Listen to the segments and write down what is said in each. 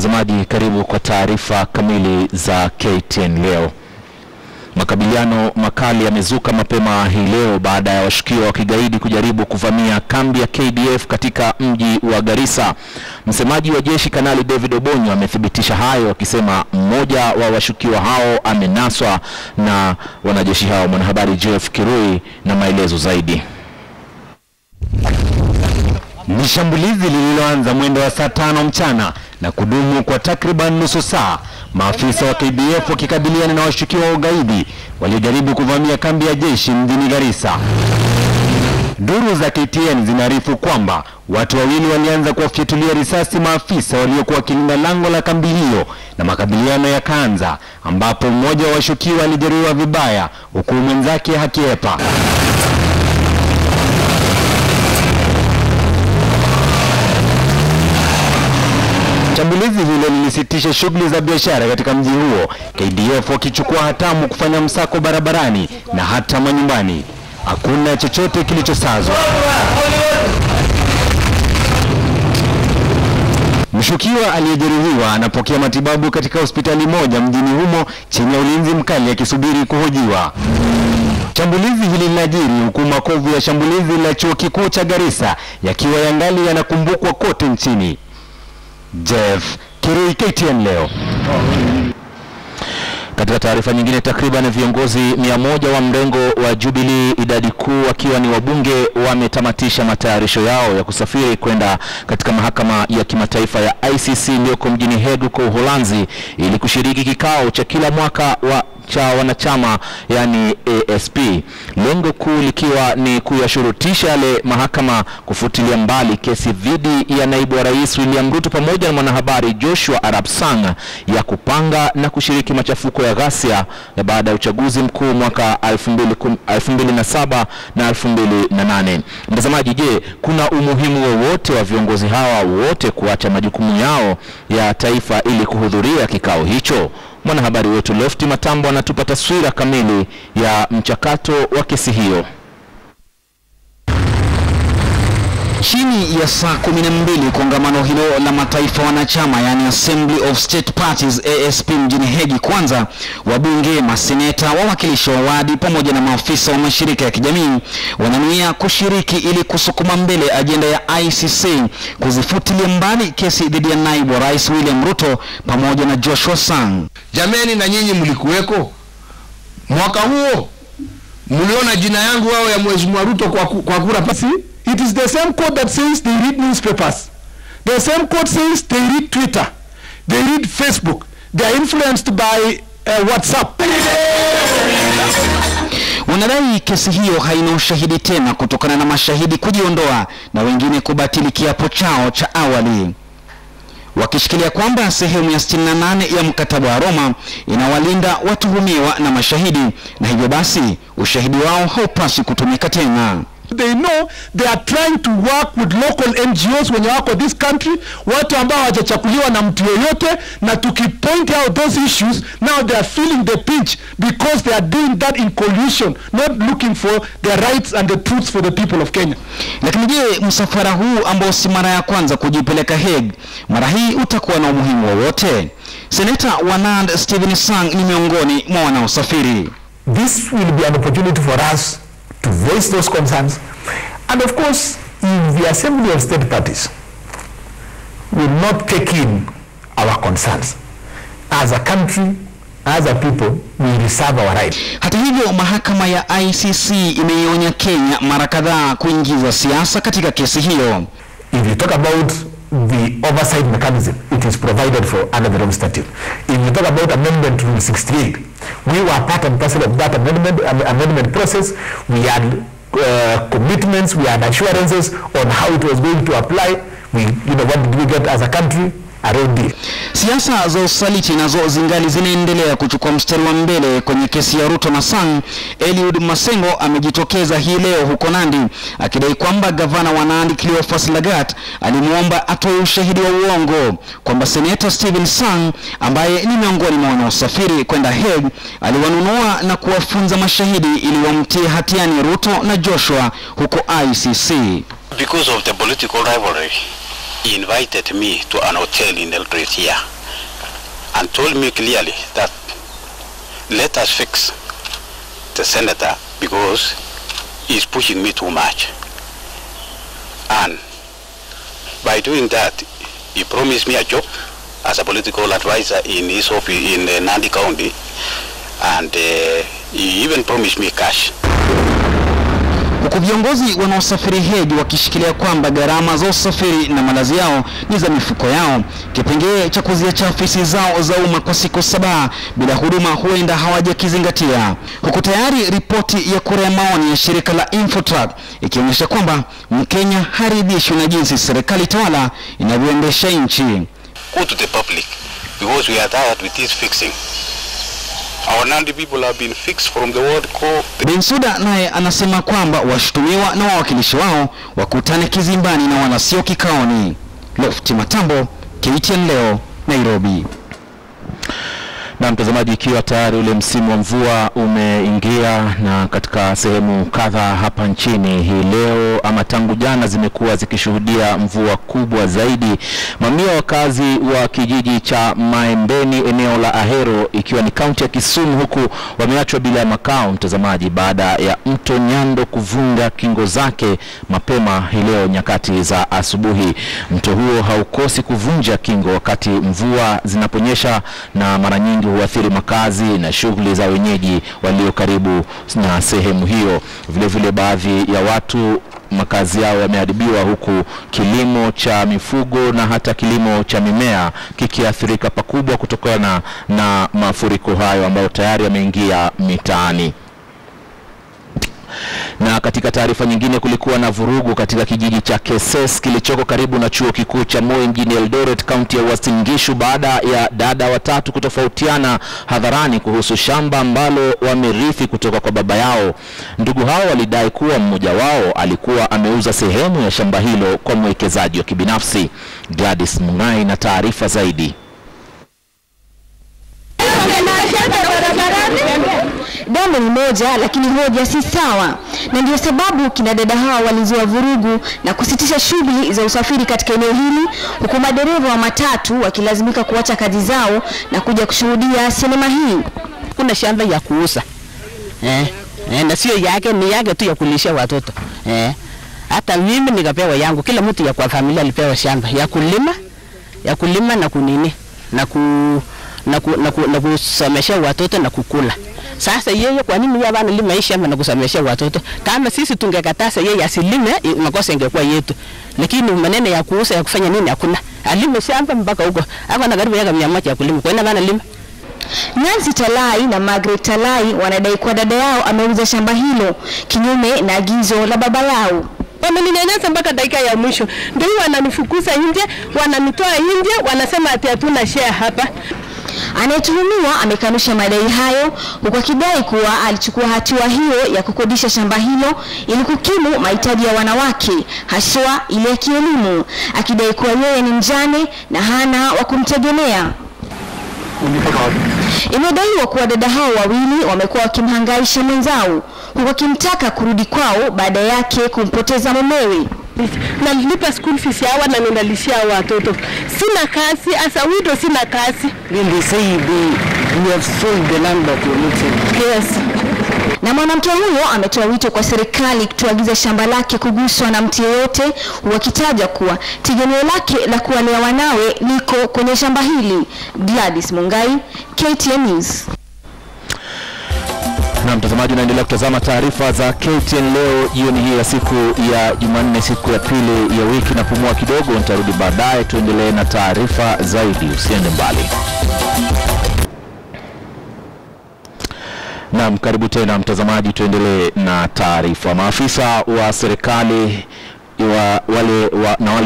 Mtazamaji, karibu kwa taarifa kamili za KTN leo. Makabiliano makali yamezuka mapema hii leo baada ya washukiwa wa kigaidi kujaribu kuvamia kambi ya KDF katika mji wa Garissa. Msemaji wa jeshi Kanali David Obonyo amethibitisha hayo akisema mmoja wa washukiwa hao amenaswa na wanajeshi hao. Mwanahabari Jeff Kirui na maelezo zaidi. Ni shambulizi lililoanza mwendo wa saa 5 mchana na kudumu kwa takriban nusu saa. Maafisa wa KDF wakikabiliana na washukiwa wa ugaidi waliojaribu kuvamia kambi ya jeshi mjini Garissa. Duru za KTN zinaarifu kwamba watu wawili walianza kuwafyatulia risasi maafisa waliokuwa wakilinda lango la kambi hiyo na makabiliano yakaanza, ambapo mmoja wa washukiwa alijeruhiwa vibaya huku mwenzake hakiepa. Shambulizi hilo lilisitisha shughuli za biashara katika mji huo, KDF wakichukua hatamu kufanya msako barabarani na hata manyumbani. Hakuna chochote kilichosazwa. Mshukiwa aliyejeruhiwa anapokea matibabu katika hospitali moja mjini humo chini ya ulinzi mkali akisubiri kuhojiwa. Shambulizi hili linajiri huku makovu ya shambulizi la chuo kikuu cha Garissa yakiwa yangali yanakumbukwa kote nchini. Jeff Kirui, KTN leo. Katika taarifa nyingine, takriban viongozi 100 wa mrengo wa Jubilee, idadi kuu wakiwa ni wabunge, wametamatisha matayarisho yao ya kusafiri kwenda katika mahakama ya kimataifa ya ICC iliyoko mjini Hague kwa Uholanzi ili kushiriki kikao cha kila mwaka cha wanachama yani ASP. Lengo kuu likiwa ni kuyashurutisha yale mahakama kufutilia mbali kesi dhidi ya naibu wa rais William Ruto pamoja na mwanahabari Joshua Arap Sang ya kupanga na kushiriki machafuko ya ghasia ya baada ya uchaguzi mkuu mwaka 2007 na 2008. Mtazamaji, je, kuna umuhimu wowote wa viongozi hawa wote kuacha majukumu yao ya taifa ili kuhudhuria kikao hicho? Mwanahabari wetu Lofty Matambo anatupa taswira kamili ya mchakato wa kesi hiyo. Chini ya saa 12 kongamano hilo la mataifa wanachama yani Assembly of State Parties ASP mjini Hague, kwanza wabunge, maseneta, wawakilishi wa wadi pamoja na maafisa wa mashirika ya kijamii wananuia kushiriki ili kusukuma mbele ajenda ya ICC kuzifutilia mbali kesi dhidi ya naibu wa rais William Ruto pamoja na Joshua Sang. Jameni, na nyinyi mlikuweko mwaka huo, mliona jina yangu wao ya Mheshimiwa Ruto kwa kura pasi. It is the same code that says they read newspapers. The same code says they read Twitter. They read Facebook. They are influenced by WhatsApp. Wanadai kesi hiyo haina ushahidi tena kutokana na mashahidi kujiondoa na wengine kubatili kiapo chao cha awali, wakishikilia kwamba sehemu ya 68 ya mkataba wa Roma inawalinda watuhumiwa na mashahidi na hivyo basi ushahidi wao haupaswi kutumika tena. They know they are trying to work with local NGOs when you work in this country, watu ambao hawajachakuliwa na mtu yoyote, na tukipoint out those issues, now they are feeling the pinch because they are doing that in collusion, not looking for the rights and the truths for the people of Kenya. Lakini je, msafara huu ambao si mara ya kwanza kujipeleka Hague, mara hii utakuwa na umuhimu wowote? Seneta wa Nandi Stephen Sang ni miongoni mwa wanaosafiri. This will be an opportunity for us to voice those concerns, and of course if the Assembly of State Parties will not take in our concerns, as a country, as a people, we reserve our right. Hata hivyo, mahakama ya ICC imeionya Kenya mara kadhaa kuingiza siasa katika kesi hiyo. If you talk about the oversight mechanism, it is provided for under the Rome Statute. If you talk about Amendment Rule 68, we were part and parcel of that amendment process. We had commitments, we had assurances on how it was going to apply. What did we get as a country? Siasa za usaliti nazo zingali zinaendelea kuchukua mstari wa mbele kwenye kesi ya Ruto na Sang. Eliud Masengo amejitokeza hii leo huko Nandi akidai kwamba gavana wa Nandi Cleophas Lagat alimuomba atoe ushahidi wa uongo kwamba Senator Stephen Sang ambaye ni miongoni mwa wanaosafiri kwenda Hague aliwanunua na kuwafunza mashahidi ili wamtie hatiani Ruto na Joshua huko ICC. Because of the political rivalry he invited me to an hotel in Eldoret here and told me clearly that let us fix the senator because he's pushing me too much. And by doing that, he promised me a job as a political advisor in his office in Nandi County, and he even promised me cash. Huku viongozi wanaosafiri Hague wakishikilia kwamba gharama za usafiri na malazi yao ni za mifuko yao, kipengele cha kuziacha afisi zao za umma kwa siku 7 bila huduma huenda hawajakizingatia. Huku tayari ripoti ya kura ya maoni ya shirika la Infotrack ikionyesha kwamba Mkenya haridhishwi na jinsi serikali tawala inavyoendesha nchi. Go to the public because we are tired with this fixing. Our Nandi people have been fixed from the word go. Bensouda naye anasema kwamba washtumiwa na wawakilishi wao wakutane kizimbani na wala sio kikaoni. Lofty Matambo, KTN leo, Nairobi. Na mtazamaji, ikiwa tayari ule msimu wa mvua umeingia na katika sehemu kadhaa hapa nchini hii leo ama tangu jana zimekuwa zikishuhudia mvua kubwa zaidi. Mamia wakazi wa kijiji cha Maembeni eneo la Ahero ikiwa ni kaunti ya Kisumu huku wameachwa bila makao mtazamaji baada ya mto Nyando kuvunja kingo zake mapema hii leo nyakati za asubuhi. Mto huo haukosi kuvunja kingo wakati mvua zinaponyesha na mara nyingi huathiri makazi na shughuli za wenyeji walio karibu na sehemu hiyo. Vile vile baadhi ya watu makazi yao yameharibiwa huku kilimo cha mifugo na hata kilimo cha mimea kikiathirika pakubwa kutokana na mafuriko hayo ambayo tayari yameingia mitaani. Na katika taarifa nyingine, kulikuwa na vurugu katika kijiji cha Keses kilichoko karibu na chuo kikuu cha Moi mjini Eldoret, kaunti ya Uasin Gishu baada ya dada watatu kutofautiana hadharani kuhusu shamba ambalo wamerithi kutoka kwa baba yao. Ndugu hao walidai kuwa mmoja wao alikuwa ameuza sehemu ya shamba hilo kwa mwekezaji wa kibinafsi. Gladys Mungai na taarifa zaidi. Damu ni moja lakini hoja si sawa, na ndio sababu kina dada hawa walizua vurugu na kusitisha shughuli za usafiri katika eneo hili, huku madereva wa matatu wakilazimika kuacha kazi zao na kuja kushuhudia sinema hii. Kuna shamba ya kuuza na sio yake, ni yake tu ya kulisha watoto. Hata mimi nikapewa yangu, kila mtu ya kwa familia alipewa shamba ya kulima na kunini na kusomesha watoto na kukula. Sasa yeye kwa nini yeye analima hii shamba na kusomesha watoto? Kama sisi tungekataza yeye asilime, makosa ingekuwa yetu. Lakini maneno ya kuuza ya kufanya nini hakuna. Alime shamba mpaka huko. Hapa na karibu yaka 100 ya kulima. Kwa nini bana lima? Nancy Talai na Margaret Talai wanadai kwa dada yao ameuza shamba hilo kinyume na agizo la baba yao. Wameninyanyasa mpaka dakika ya mwisho. Ndio wananifukuza nje, wananitoa nje, wanasema ati hatuna share hapa. Anayetuhumiwa amekanusha madai hayo huku akidai kuwa alichukua hatua hiyo ya kukodisha shamba hilo ili kukimu mahitaji ya wanawake haswa ile ya kielimu, akidai kuwa yeye ni mjane na hana wa kumtegemea. Imedaiwa kuwa dada hao wawili wamekuwa wakimhangaisha mwenzao huku akimtaka kurudi kwao baada yake kumpoteza mumewe. Nalipa school fees hawa na ninalishia watoto. Sina kazi, asa wido sina kazi. They say we have sold the land of your meeting. Yes. Na mwanamke huyo ametoa wito kwa serikali kutuagiza shamba lake kuguswa na mtu yeyote, wakitaja kuwa tegemeo lake la kuwalea wanawe liko kwenye shamba hili. Gladys Mungai, KTN News. Na mtazamaji, unaendelea kutazama taarifa za KTN leo jioni hii ya siku ya Jumanne, siku ya pili ya wiki. Na pumua kidogo, nitarudi baadaye tuendelee na taarifa zaidi. Usiende mbali. Naam, karibu tena mtazamaji, tuendelee na taarifa. Maafisa wa serikali wale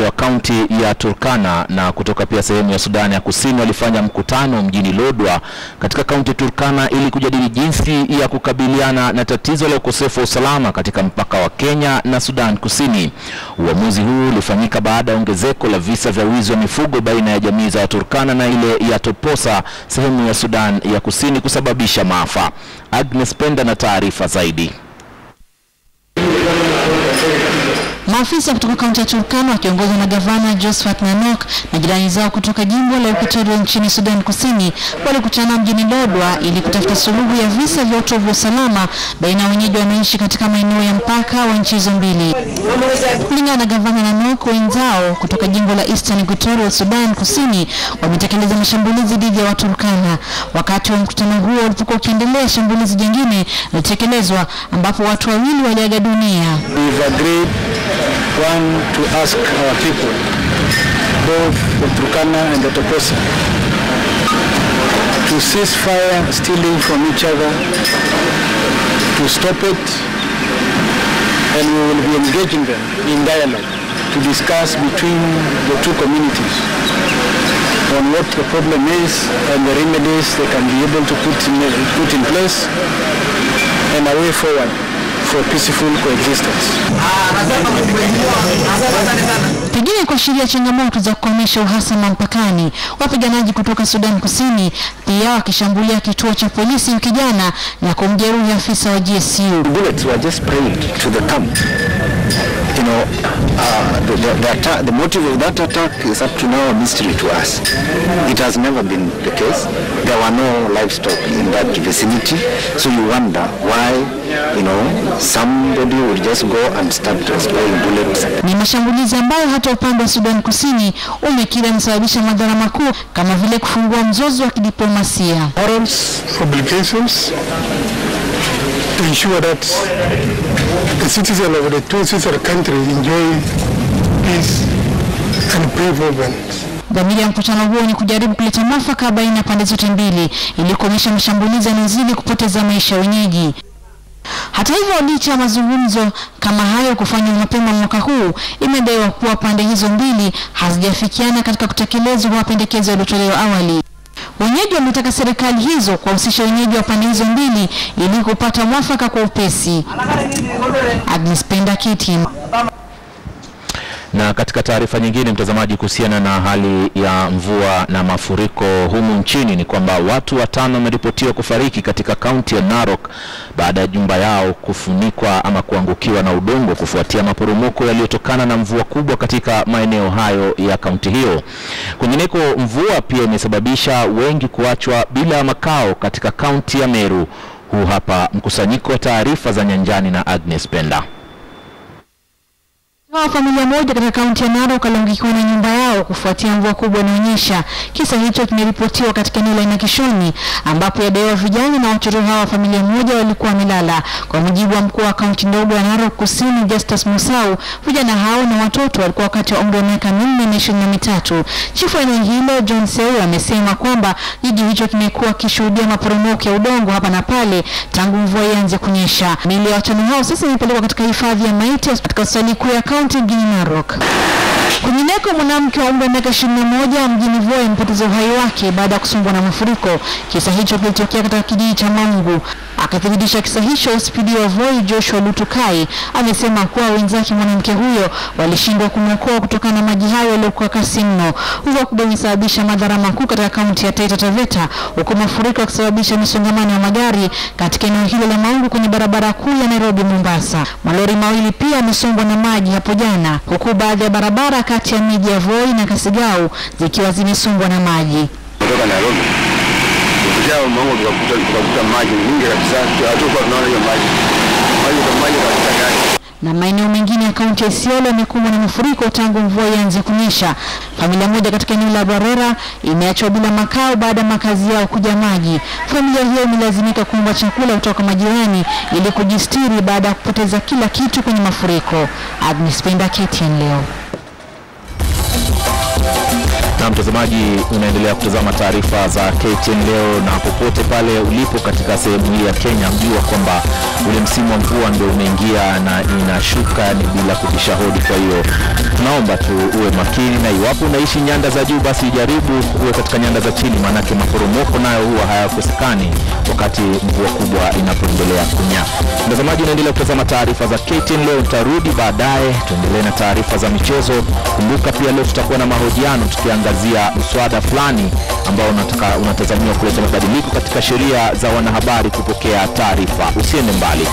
wa kaunti ya Turkana na kutoka pia sehemu ya Sudan ya Kusini walifanya mkutano mjini Lodwar katika kaunti ya Turkana ili kujadili jinsi ya kukabiliana na tatizo la ukosefu wa usalama katika mpaka wa Kenya na Sudan Kusini. Uamuzi huu ulifanyika baada ya ongezeko la visa vya wizi wa mifugo baina ya jamii za Turkana na ile ya Toposa sehemu ya Sudan ya Kusini kusababisha maafa. Agnes Penda na taarifa zaidi. Maafisa kutoka kaunti ya Turkana wakiongozwa na gavana Josephat Nanok na jirani zao kutoka jimbo la Equatoria nchini Sudan Kusini walikutana mjini Lodwar ili kutafuta suluhu ya visa vya utovu wa usalama baina ya wenyeji wanaishi katika maeneo ya mpaka wa nchi hizo mbili. Kulingana na gavana Nanok, wenzao kutoka jimbo la Eastern Equatoria Sudan Kusini wametekeleza mashambulizi dhidi ya Waturkana. Wakati wa mkutano huo ulipokuwa ukiendelea, shambulizi jingine lilitekelezwa ambapo watu wawili waliaga dunia. We've agreed to ask our people, both the Turkana and the Toposa, to cease fire stealing from each other, to stop it, and we will be engaging them in dialogue to discuss between the two communities on what the problem is and the remedies they can be able to put in place and a way forward for peaceful coexistence. Pengine kuashiria changamoto za kukomesha uhasama mpakani, wapiganaji kutoka Sudan Kusini pia wakishambulia kituo cha polisi wiki jana na kumjeruhi afisa wa GSU. Bullets were just sprayed to the camp. You know, the motive of that attack is up to now a mystery to us. It has never been the case. There were no livestock in that vicinity, so you wonder why, you know, somebody would just go and start spraying bullets. Ni mashambulizi ambayo hata upande wa Sudan Kusini umekiri yamesababisha madhara makuu kama vile kufungua mzozo wa kidiplomasia. Morals, obligations to ensure that the citizens of the two sister countries enjoy peace and development. Dhamira ya mkutano huo ni kujaribu kuleta mwafaka baina ya pande zote mbili ili kuonyesha mashambulizi yanazidi kupoteza maisha wenyeji. Hata hivyo, licha ya mazungumzo kama hayo kufanywa mapema mwaka huu, imedaiwa kuwa pande hizo mbili hazijafikiana katika kutekeleza mapendekezo yaliyotolewa awali. Wenyeji wametaka serikali hizo kuhusisha wenyeji wa pande hizo mbili ili kupata mwafaka kwa upesi. Agnes Penda, KTN. Na katika taarifa nyingine, mtazamaji, kuhusiana na hali ya mvua na mafuriko humu nchini ni kwamba watu 5 wameripotiwa kufariki katika kaunti ya Narok baada ya jumba yao kufunikwa ama kuangukiwa na udongo kufuatia maporomoko yaliyotokana na mvua kubwa katika maeneo hayo ya kaunti hiyo. Kwingineko, mvua pia imesababisha wengi kuachwa bila makao katika kaunti ya Meru. Huu hapa mkusanyiko wa taarifa za nyanjani na Agnes Penda. Familia moja katika kaunti ya Narok waliangukiwa na nyumba yao kufuatia mvua kubwa inaonyesha. Kisa hicho kimeripotiwa katika eneo la Nakishoni ambapo yadaiwa vijana na watoto hawa familia moja walikuwa wamelala. Kwa mujibu wa mkuu wa kaunti ndogo ya Narok Kusini, Justus Musau, vijana hao na watoto walikuwa wakati wa umri wa miaka 4 na 23. Chifu wa eneo hilo John Seu amesema kwamba jiji hicho kimekuwa kishuhudia maporomoko ya udongo hapa na pale tangu mvua ianze kunyesha. Miili ya watoto hao sasa imepelekwa katika hifadhi ya maiti katika hospitali kuu ya kaunti mjini Narok. Kwingineko, mwanamke wa umri wa miaka 21 mjini Voi amepoteza uhai wake baada ya kusombwa na mafuriko. Kisa hicho kilitokea katika kijiji cha Mangu. Akithibitisha kisa hicho, SPD wa Voi Joshua Lutukai amesema kuwa wenzake mwanamke huyo walishindwa kumwokoa kutokana na maji hayo yaliyokuwa kasi mno. Mvua kubwa imesababisha madhara makuu katika kaunti ya Taita Taveta, huku mafuriko yakisababisha misongamano ya magari katika eneo hilo la Mangu kwenye barabara kuu ya Nairobi Mombasa. Malori mawili pia yamesombwa na maji hapo jana, huku baadhi ya barabara kati ya miji ya Voi na Kasigau zikiwa zimesombwa na maji. Kutoka Nairobi kujao Mangu tukakuta maji mingi kabisa, hatukuwa tunaona hiyo maji kabisa gani. Na maeneo mengine ya kaunti ya Isiolo yamekumbwa na mafuriko tangu mvua ianze kunyesha. Familia moja katika eneo la Barera imeachwa bila makao baada ya makazi yao kuja maji. Familia hiyo imelazimika kuomba chakula kutoka majirani ili kujistiri baada ya kupoteza kila kitu kwenye mafuriko. Agnes Penda, KTN leo. Na mtazamaji, unaendelea kutazama taarifa za KTN leo, na popote pale ulipo katika sehemu hii ya Kenya, mjua kwamba ule msimu wa mvua ndio umeingia na inashuka ni bila kupisha hodi. Kwa hiyo tunaomba tu uwe makini, na iwapo unaishi nyanda za juu basi jaribu uwe katika nyanda za chini, maana maporomoko nayo huwa hayakosekani wakati mvua kubwa inapoendelea kunya. Mtazamaji, unaendelea kutazama taarifa za KTN leo. Tutarudi baadaye tuendelee na taarifa za michezo. Kumbuka pia leo tutakuwa na mahojiano tukiangazia mswada fulani ambao unatazamiwa kuleta mabadiliko katika sheria za wanahabari kupokea taarifa. Usiende mbali.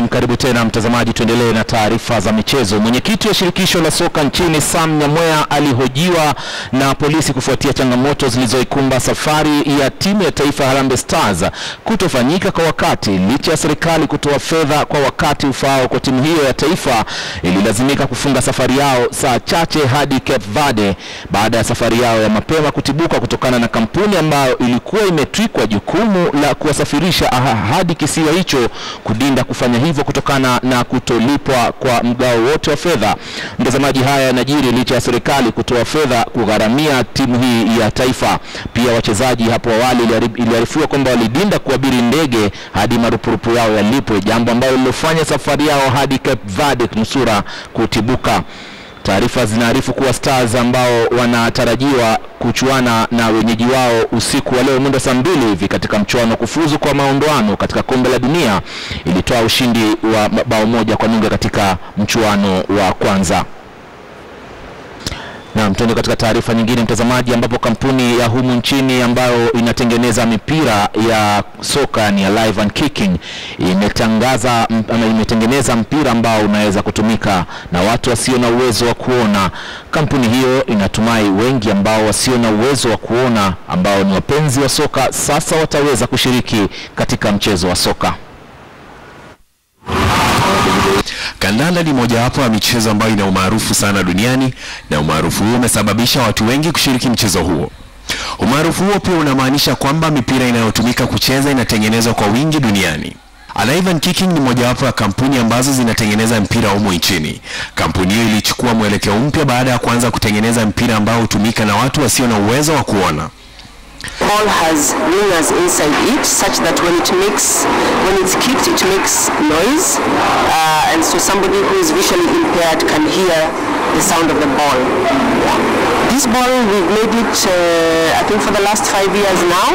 Na karibu tena mtazamaji, tuendelee na taarifa za michezo. Mwenyekiti wa shirikisho la soka nchini Sam Nyamwea alihojiwa na polisi kufuatia changamoto zilizoikumba safari ya timu ya taifa Harambee Stars kutofanyika kwa wakati. Licha ya serikali kutoa fedha kwa wakati ufaao kwa timu hiyo ya taifa, ililazimika kufunga safari yao saa chache hadi Cape Verde baada ya safari yao ya mapema kutibuka kutokana na kampuni ambayo ilikuwa imetwikwa jukumu la kuwasafirisha hadi kisiwa hicho kudinda kufanya hivyo kutokana na kutolipwa kwa mgao wote wa fedha. Mtazamaji, haya yanajiri licha ya serikali kutoa fedha kugharamia timu hii ya taifa. Pia wachezaji hapo awali iliarifiwa kwamba walidinda kuabiri ndege hadi marupurupu yao yalipwe, jambo ambalo lilofanya safari yao hadi Cape Verde nusura kutibuka. Taarifa zinaarifu kuwa Stars ambao wanatarajiwa kuchuana na wenyeji wao usiku wa leo mwendo saa 2 hivi katika mchuano kufuzu kwa maondoano katika kombe la dunia ilitoa ushindi wa bao 1-0 katika mchuano wa kwanza. Na mtuende katika taarifa nyingine mtazamaji, ambapo kampuni ya humu nchini ambayo inatengeneza mipira ya soka ni Alive and Kicking imetengeneza mpira ambao unaweza kutumika na watu wasio na uwezo wa kuona. Kampuni hiyo inatumai wengi ambao wasio na uwezo wa kuona ambao ni wapenzi wa soka sasa wataweza kushiriki katika mchezo wa soka. Kandanda ni mojawapo ya michezo ambayo ina umaarufu sana duniani, na umaarufu huo umesababisha watu wengi kushiriki mchezo huo. Umaarufu huo pia unamaanisha kwamba mipira inayotumika kucheza inatengenezwa kwa wingi duniani. Alive and Kicking ni mojawapo ya kampuni ambazo zinatengeneza mpira humo nchini. Kampuni hiyo ilichukua mwelekeo mpya baada ya kuanza kutengeneza mpira ambao hutumika na watu wasio na uwezo wa kuona. Ball has ringers inside it such that when it's kicked it makes noise, and so somebody who is visually impaired can hear the sound of the ball. This ball we've made it I think for the last 5 years now,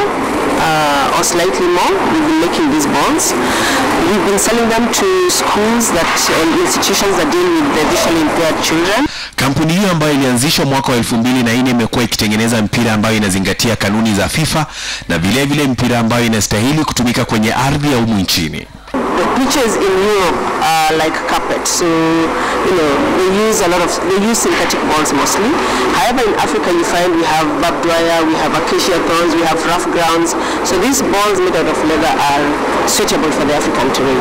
or slightly more. We've been making these balls. We've been selling them to schools and institutions that deal with the visually impaired children. Kampuni hiyo ambayo ilianzishwa mwaka wa 2004 imekuwa ikitengeneza mpira ambayo inazingatia kanuni za FIFA na vile vile mpira ambayo inastahili kutumika kwenye ardhi ya humu nchini. The pitches in Europe are like carpet, so they use synthetic balls mostly. However, in Africa you find we have barbed wire, we have acacia thorns, we have rough grounds. So these balls made out of leather are suitable for the African terrain.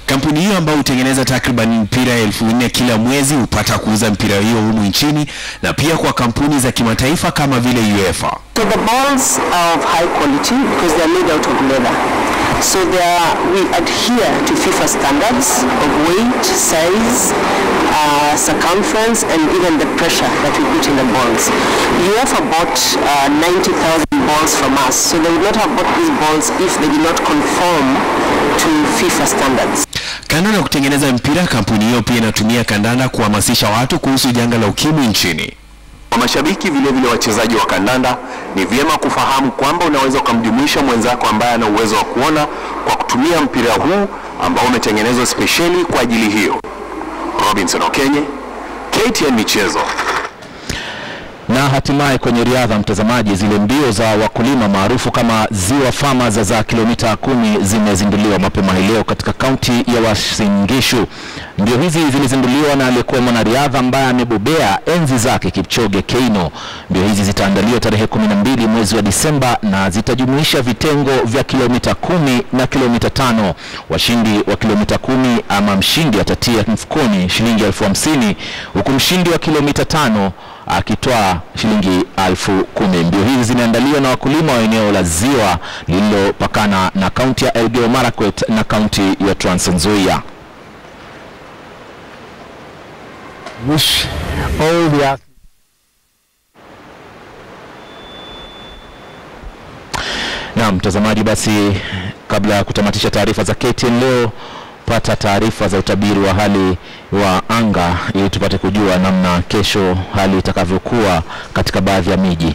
Kampuni hiyo ambayo hutengeneza takriban mpira 4,000 kila mwezi hupata kuuza mpira hiyo humu nchini na pia kwa kampuni za kimataifa kama vile UEFA. So the balls are of high quality because they are made out of leather. So we adhere to FIFA standards of weight, size, circumference, and even the pressure that we put in the balls. UEFA bought 90,000 balls from us, so they would not have bought these balls if they did not conform to FIFA standards. Kando na kutengeneza mpira, kampuni hiyo pia inatumia kandanda kuhamasisha watu kuhusu janga la ukimwi nchini. Kwa mashabiki vile vile wachezaji wa kandanda, ni vyema kufahamu kwamba unaweza kumjumuisha mwenzako ambaye ana uwezo wa kuona kwa kutumia mpira huu ambao umetengenezwa specially kwa ajili hiyo. Robinson Okenye, KTN Michezo. Na hatimaye kwenye riadha mtazamaji, zile mbio za wakulima maarufu kama Ziwa Farmers za kilomita 10 zimezinduliwa mapema leo katika kaunti ya Uasin Gishu. Mbio hizi zilizinduliwa na aliyekuwa mwanariadha ambaye amebobea enzi zake Kipchoge Keino. Mbio hizi zitaandaliwa tarehe 12 mwezi wa Disemba na zitajumuisha vitengo vya kilomita 10 na kilomita 5. Washindi wa kilomita 10 ama mshindi atatia mfukoni shilingi 50,000 huku mshindi wa kilomita 5 akitoa shilingi 10,000. Mbio hizi zinaandaliwa na wakulima wa eneo la Ziwa lililopakana na kaunti ya Elgeyo Marakwet na kaunti ya Trans Nzoia. Wish all the Na mtazamaji, basi kabla ya kutamatisha taarifa za KTN leo, pata taarifa za utabiri wa hali wa anga ili tupate kujua namna kesho hali itakavyokuwa katika baadhi ya miji.